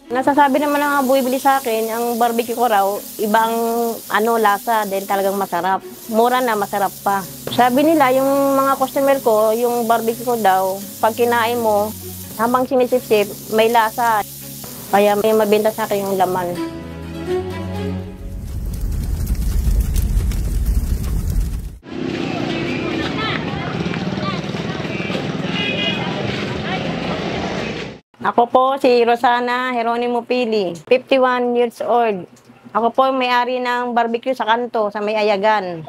Nasasabi naman ng mga bumibili sa akin, ang barbecue ko raw, ibang lasa, dahil talagang masarap. Mura na, masarap pa. Sabi nila, yung mga customer ko, yung barbecue ko daw, pag kinain mo, habang sinisip-sip, may lasa. Kaya may mabenta sa akin yung laman. Ako po si Rosana Jeronimo Pili, 51 years old. Ako po may-ari ng barbecue sa kanto, sa May Ayagan.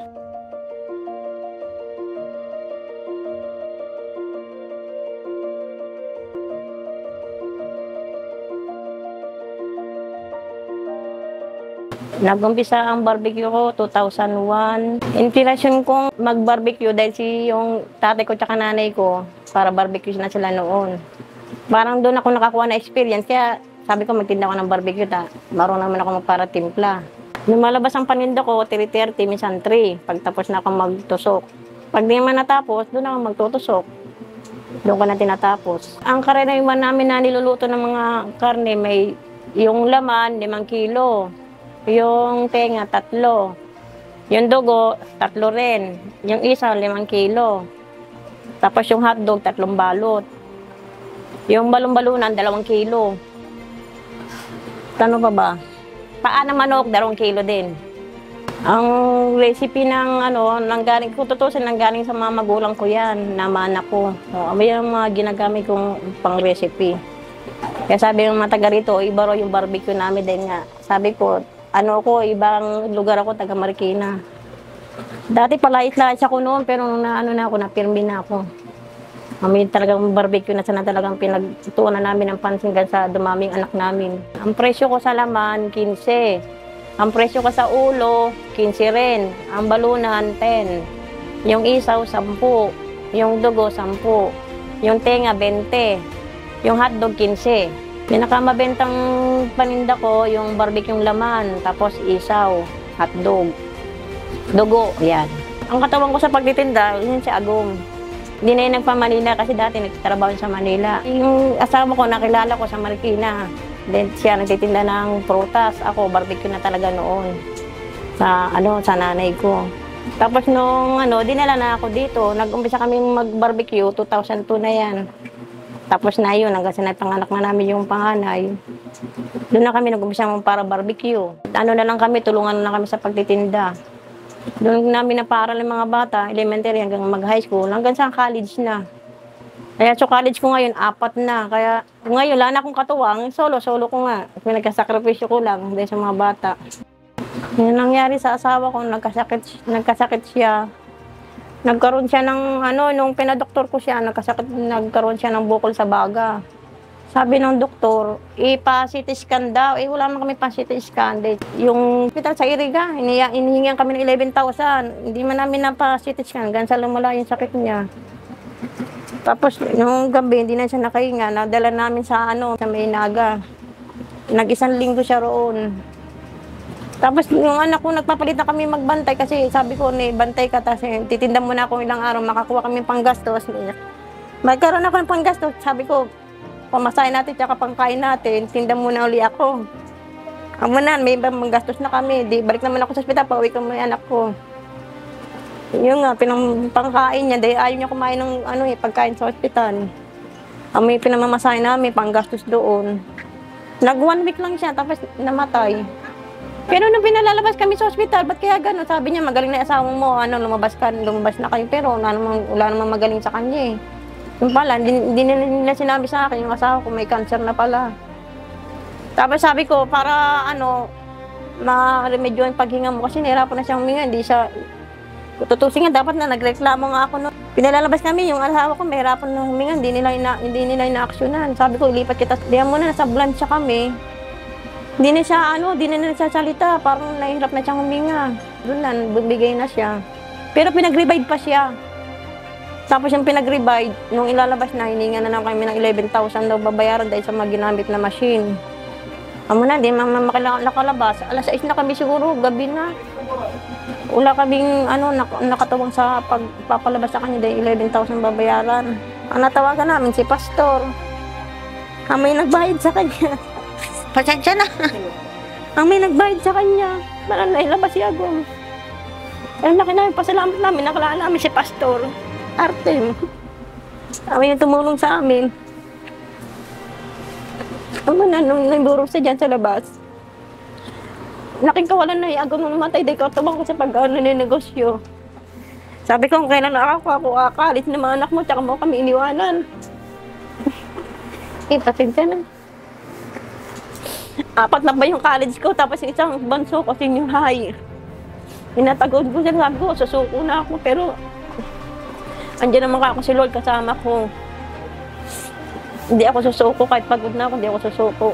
Nag-umpisa ang barbecue ko 2001. Inspirasyon kong mag-barbecue dahil yung tatay ko at nanay ko, para barbecue na sila noon. Parang doon ako nakakuha na experience, kaya sabi ko magtinda ako ng barbecue, marunong naman ako magpara-timpla. Lumalabas ang paninda ko, 3:30, minsan 3, pagtapos na ako magtusok. Pag di naman natapos, doon ako magtutusok. Doon ko na tinatapos. Ang karaniwan namin na niluluto ng mga karne, may yung laman, 5 kilo. Yung tenga, 3. Yung dugo, 3 rin. Yung isa, 5 kilo. Tapos yung hotdog, 3 balot. Yung balon-balunan, 2 kilo. Ano pa ba? Paa ng manok, 2 kilo din. Ang recipe ng nanggaling, kung tutusin, nanggaling sa mga magulang ko yan, nama anak ko. So, may mga ginagamit kong pang recipe. Kaya sabi ng mga taga rito, iba raw yung barbecue namin din nga. Sabi ko, ibang lugar ako, taga Marikina. Dati palait-lait ako noon, pero nung napirmi na ako. Kami talagang barbecue na sana talagang pinagtuunan namin ng pansin sa dumaming anak namin. Ang presyo ko sa laman, 15. Ang presyo ko sa ulo, 15 rin. Ang balunan, 10. Yung isaw, 10. Yung dugo, 10. Yung tenga, 20. Yung hotdog, 15. Pinakamabentang paninda ko, yung barbecue yung laman, tapos isaw, hotdog, dugo, yan. Ang katawan ko sa pagtitinda, yun si Agum. Hindi na yun nagpa-Manila kasi dati nagtatrabaho sa Manila. Yung asawa ko, nakilala ko sa Marikina. Then siya nagtitinda ng prutas. Ako, barbecue na talaga noon. Sa nanay ko. Tapos nung dinala na ako dito, nag-umpisa kami mag-barbecue, 2002 na yan. Tapos na yun, hanggang sa panganak na namin yung panganay. Doon na kami nag-umpisa para barbecue. Na lang kami, tulungan na kami sa pagtitinda. Doon namin naparal ng mga bata, elementary hanggang mag-high school, hanggang sa college na. Kaya sa college ko ngayon, 4 na. Kaya ngayon, wala na akong katuwang, solo ko nga. Nagkasakripisyo ko lang dahil sa mga bata. Yung nangyari sa asawa ko, nagkasakit siya. Nagkaroon siya ng, nung pinadoktor ko siya, nagkaroon siya ng bukol sa baga. Sabi ng doktor, ipa-CT scan daw. Wala naman kami pa-CT scan. Yung hospital sa Iriga, inihingihan kami ng 11,000. Hindi man namin napa-CT scan. Hanggang sa lumala yung sakit niya. Tapos, nung gabi, hindi na siya nakahinga. Nadala namin sa May Naga. Nag-1 linggo siya roon. Tapos, yung anak ko, nagpapalit na kami magbantay. Kasi sabi ko, bantay ka. Tapos, titinda muna ako ilang araw. Makakuha kami panggastos. Magkaroon ako ng panggastos. Sabi ko, pamasahin natin, tsaka pangkain natin, tinda muna uli ako. Amo na, may panggastos na kami. Balik naman ako sa ospital, pauwi ko muna anak ko. Yun nga, pangkain niya, dahil ayaw niya kumain ng pagkain sa ospital. May pinamamasahin namin, panggastos doon. Nag 1 week lang siya, tapos namatay. Pero nung pinalalabas kami sa ospital, ba't kaya gano'n? Sabi niya, magaling na asawang mo, lumabas na kayo. Pero wala namang magaling sa kanya eh. Yung pala, hindi nila sinabi sa akin, yung asawa ko may cancer na pala. Tapos sabi ko, para ma-remedyo yung paghinga mo, kasi nahirapan na siya huminga, hindi siya, tutusin nga, dapat na nagreklamo nga ako. Pinalalabas namin, yung asawa ko, mahirapan na huminga, hindi nila ina-actionan. Sabi ko, ilipat kita, diyan mo na, nasa Blancha kami. Hindi na siya salita, parang nahihirap na siyang huminga. Doon na, bibigay na siya. Pero pinag-revive pa siya. Tapos yung pinag-revive, nung ilalabas na, hininga na kami ng 11,000 daw babayaran dahil sa mga ginamit na machine. Amo na, di makalabas. Alas 6 na kami siguro, gabi na. Wala kaming nakatawang sa pagpapalabas sa kanya dahil 11,000 babayaran. Ang natawagan namin si Pastor. Kami nagbayad sa kanya. Pasensya na. Ang may nagbayad sa kanya. Malang nailabas si Agong. Ang laki namin, pasalamat namin, nakalaan namin si Pastor Artem. Kami yung tumulong sa amin. Ang nung nagburong siya dyan sa labas. Nakikawalan na yung Agong namatay, dahil katubang ko sa pag-ano na negosyo. Sabi ko, kung kailan ako akalit ng mga anak mo, tsaka mo kami iniwanan. Pasensya na. 4 na ba yung college ko, tapos isang banso ko, senior high. Inatagod ko siya, sabi ko, susuko na ako, pero andyan naman ako si Lord kasama ko. Hindi ako susuko, kahit pagod na ako, hindi ako susuko.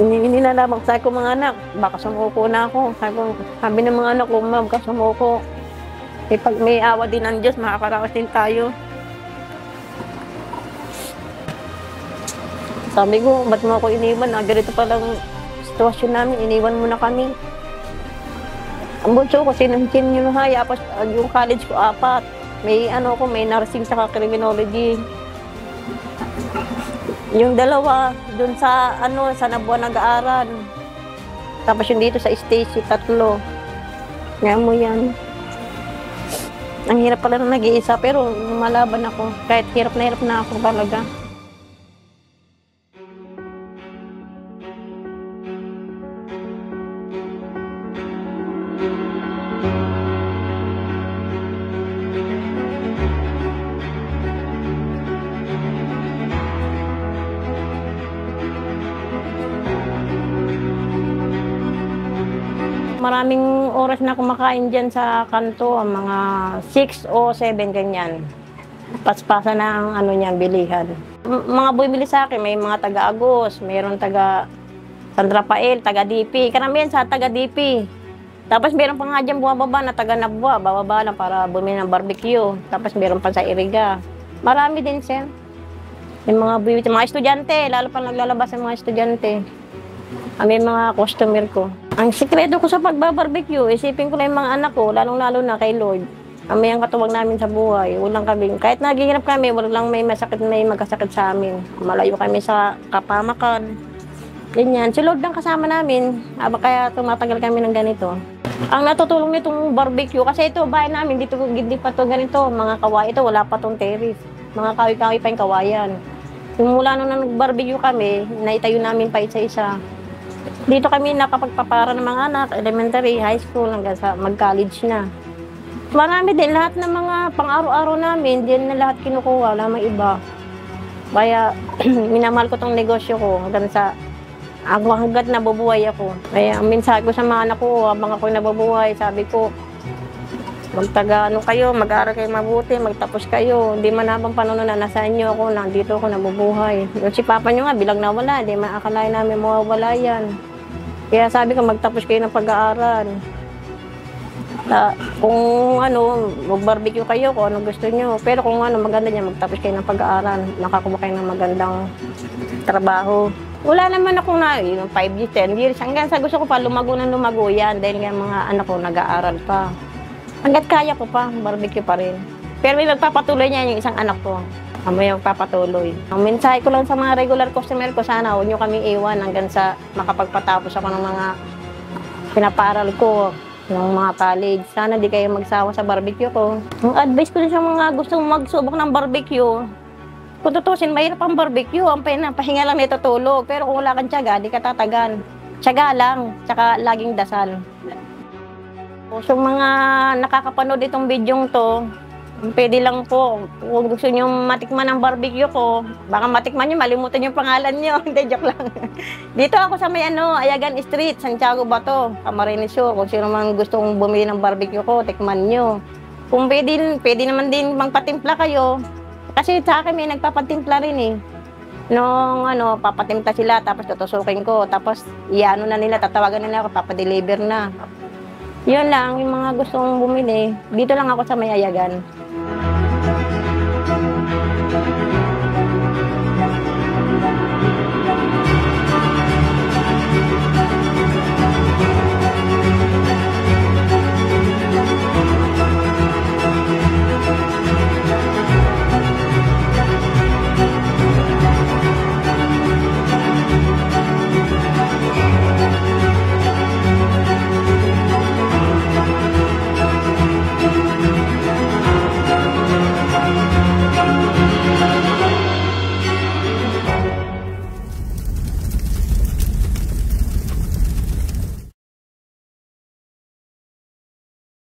Nilalabang sabi ko mga anak, baka sumuko na ako. Sabi ng mga anak ko, ma'am, ka sumuko. Pag may awa din ng Diyos, makakaraos din tayo. Sabi ko, ba't mo ako iniwan? Ganito palang sitwasyon namin, iniwan mo na kami. Ang bunso ko, sinunsin yung haya, tapos yung college ko, 4. May may nursing sa criminology. Yung 2, dun sa sa Nabuan nag-aaral. Tapos yung dito sa Stacy, 3. Ngayon mo yan. Ang hirap pala na nag-iisa, pero lumalaban ako. Kahit hirap na ako talaga. Maraming oras na kumakain dyan sa kanto, mga 6 o 7 ganyan. Paspasa na ang niyan, bilihan. Mga bumili sa akin, may mga taga-Agos, mayroon taga San Rafael, taga-DP. Karamihan sa taga-DP. Tapos meron pa nga dyan bumababa na taga-Nabwa, bababa lang para bumili ng barbecue. Tapos meron pa sa Iriga. Marami din, sir. Yung mga estudyante, lalo pa naglalabas ang mga estudyante. May mga customer ko. Ang sikreto ko sa pagbabarbecue, isipin ko na yung mga anak ko, lalong-lalo na kay Lord. May ang katuwag namin sa buhay, walang kami. Kahit naghihirap kami, walang may magkasakit sa amin. Malayo kami sa kapamakan. Ganyan. Si Lord lang kasama namin, kaya tumatagal kami ng ganito. Ang natutulong nitong barbecue, kasi ito, bahay namin, hindi pa to ganito, mga kawayan. Ito, wala pa tong terrace. Mga kawi-kawi pa yung kawayan. Mula nung nag-barbecue kami, naitayo namin pa isa-isa. Dito kami nakapagpapara ng mga anak, elementary, high school, hanggang sa mag-college na. Marami din, lahat ng mga pang-araw-araw namin, diyan na lahat kinukuha, wala may iba. Kaya minamahal ko tong negosyo ko hanggat nabubuhay ako. Kaya ang mensahe ko sa mga anak ko, habang ako nabubuhay, sabi ko, kayo, mag-aaral kayo mabuti, magtapos kayo. Hindi man habang panahon na nasa inyo ako, nandito ako nabubuhay. Yung si Papa nyo nga, bilang nawala, hindi maakalain namin mawawala yan. Kaya sabi ko, magtapos kayo ng pag-aaral. Kung mag-barbecue kayo, kung ano gusto nyo. Pero kung maganda niya, magtapos kayo ng pag-aaral. Nakakuha kayo ng magandang trabaho. Wala naman akong 5 years, 10 years. Hanggang sa gusto ko pa, lumago yan. Dahil nga mga anak ko nag-aaral pa. Hanggat kaya ko pa, barbecue pa rin. Pero may magpapatuloy niya yung isang anak ko. May magpapatuloy. Ang mensahe ko lang sa mga regular customer ko, sana huwag nyo kami iwan hanggang sa makapagpatapos ako ng mga pinaparal ko, ng mga college. Sana di kayo magsawa sa barbecue ko. Ang advice ko sa mga gustong magsubok ng barbecue, kung tutusin, mahirap ang barbecue. Ang pahinga lang nito tulog. Pero kung wala kang tiyaga, di ka tatagan. Tiyaga lang, tsaka laging dasal. So mga nakakapanood itong bidyong to, pwede lang po, kung gusto nyo matikman ang barbecue ko, baka matikman nyo, malimutan yung pangalan nyo. Hindi, joke lang. Dito ako sa may Ayagan Street, Santiago Bato, Camarines Sur. Kung sino man gustong bumili ng barbecue ko, tikman nyo. Kung pwede naman din magpatimpla kayo. Kasi sa akin may nagpapatimpla rin eh. Nung papatimpla sila, tapos tutusukin ko. Tapos na nila, tatawagan nila ako, papadeliver na. Yun lang, yung mga gustong bumili, dito lang ako sa may Ayagan.